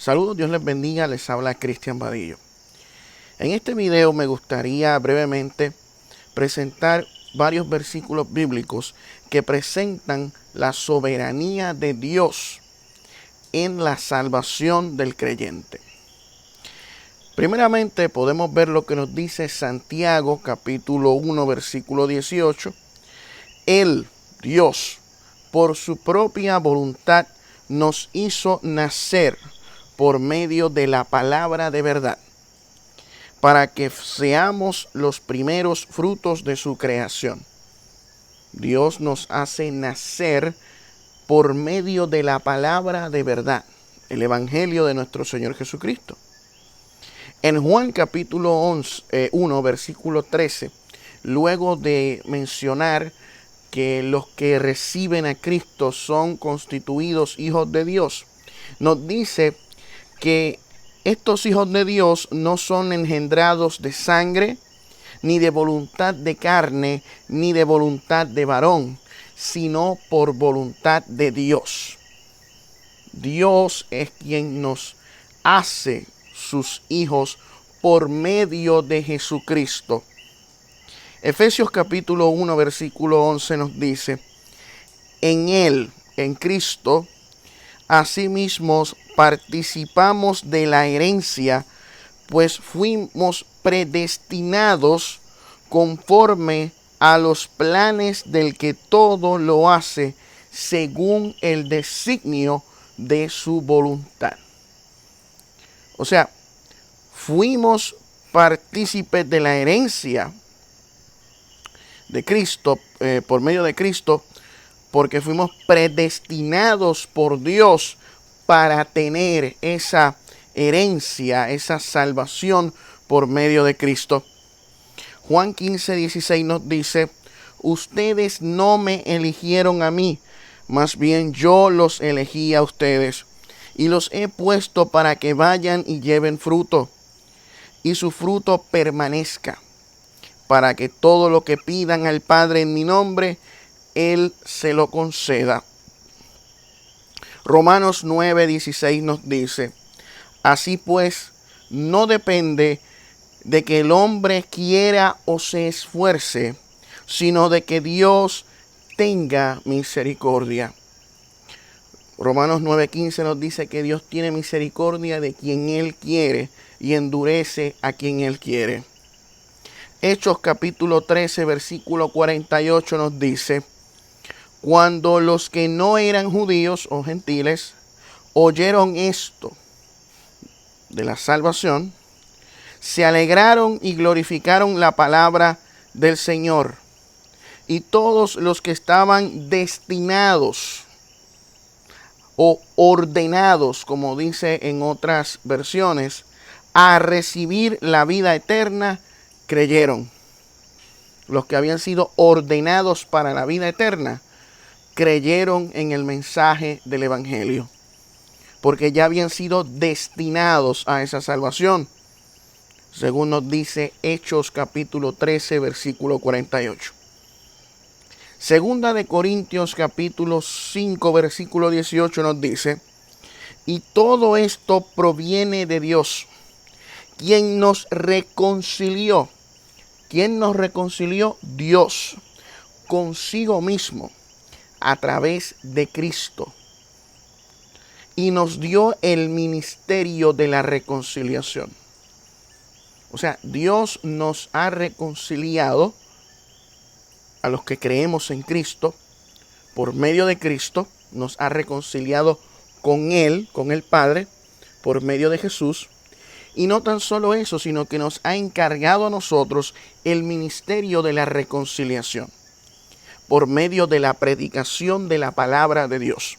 Saludos, Dios les bendiga, les habla Cristian Vadillo. En este video me gustaría brevemente presentar varios versículos bíblicos que presentan la soberanía de Dios en la salvación del creyente. Primeramente podemos ver lo que nos dice Santiago capítulo 1 versículo 18. Él, Dios, por su propia voluntad nos hizo nacer por medio de la palabra de verdad, para que seamos los primeros frutos de su creación. Dios nos hace nacer por medio de la palabra de verdad, el evangelio de nuestro Señor Jesucristo. En Juan capítulo 1, versículo 13, luego de mencionar que los que reciben a Cristo son constituidos hijos de Dios, nos dice que estos hijos de Dios no son engendrados de sangre, ni de voluntad de carne, ni de voluntad de varón, sino por voluntad de Dios. Dios es quien nos hace sus hijos por medio de Jesucristo. Efesios capítulo 1, versículo 11 nos dice: en Él, en Cristo, asimismo participamos de la herencia, pues fuimos predestinados conforme a los planes del que todo lo hace según el designio de su voluntad. O sea, fuimos partícipes de la herencia de Cristo, por medio de Cristo, porque fuimos predestinados por Dios para tener esa herencia, esa salvación por medio de Cristo. Juan 15, 16 nos dice: ustedes no me eligieron a mí, más bien yo los elegí a ustedes, y los he puesto para que vayan y lleven fruto, y su fruto permanezca, para que todo lo que pidan al Padre en mi nombre, Él se lo conceda. Romanos 9, 16 nos dice: así pues, no depende de que el hombre quiera o se esfuerce, sino de que Dios tenga misericordia. Romanos 9:15 nos dice que Dios tiene misericordia de quien Él quiere y endurece a quien Él quiere. Hechos capítulo 13, versículo 48 nos dice: cuando los que no eran judíos o gentiles oyeron esto de la salvación, se alegraron y glorificaron la palabra del Señor. Y todos los que estaban destinados o ordenados, como dice en otras versiones, a recibir la vida eterna, creyeron. Los que habían sido ordenados para la vida eterna, creyeron en el mensaje del evangelio, porque ya habían sido destinados a esa salvación, según nos dice Hechos capítulo 13, versículo 48. Segunda de Corintios capítulo 5, versículo 18 nos dice: y todo esto proviene de Dios, quien nos reconcilió. ¿Quién nos reconcilió? Dios, consigo mismo, a través de Cristo, y nos dio el ministerio de la reconciliación. O sea, Dios nos ha reconciliado a los que creemos en Cristo. Por medio de Cristo nos ha reconciliado con Él, con el Padre, por medio de Jesús. Y no tan solo eso, sino que nos ha encargado a nosotros el ministerio de la reconciliación, por medio de la predicación de la palabra de Dios.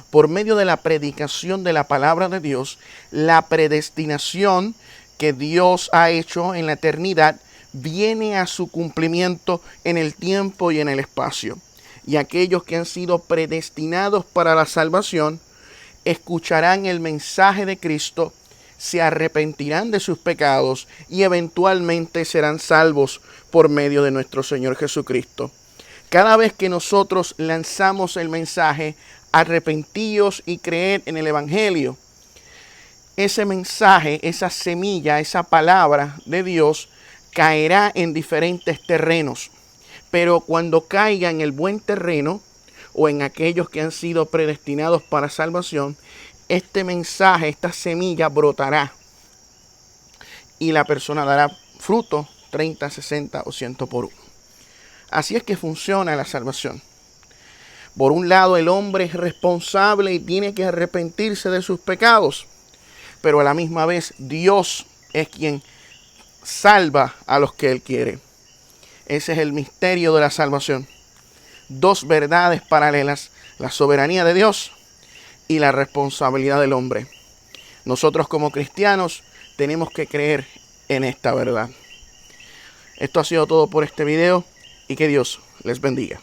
Por medio de la predicación de la palabra de Dios, la predestinación que Dios ha hecho en la eternidad viene a su cumplimiento en el tiempo y en el espacio. Y aquellos que han sido predestinados para la salvación escucharán el mensaje de Cristo, se arrepentirán de sus pecados y eventualmente serán salvos por medio de nuestro Señor Jesucristo. Cada vez que nosotros lanzamos el mensaje, arrepentíos y creed en el evangelio, ese mensaje, esa semilla, esa palabra de Dios caerá en diferentes terrenos. Pero cuando caiga en el buen terreno o en aquellos que han sido predestinados para salvación, este mensaje, esta semilla brotará y la persona dará fruto 30, 60 o 100 por uno. Así es que funciona la salvación. Por un lado, el hombre es responsable y tiene que arrepentirse de sus pecados, pero a la misma vez Dios es quien salva a los que Él quiere. Ese es el misterio de la salvación. Dos verdades paralelas: la soberanía de Dios y la responsabilidad del hombre. Nosotros como cristianos tenemos que creer en esta verdad. Esto ha sido todo por este video y que Dios les bendiga.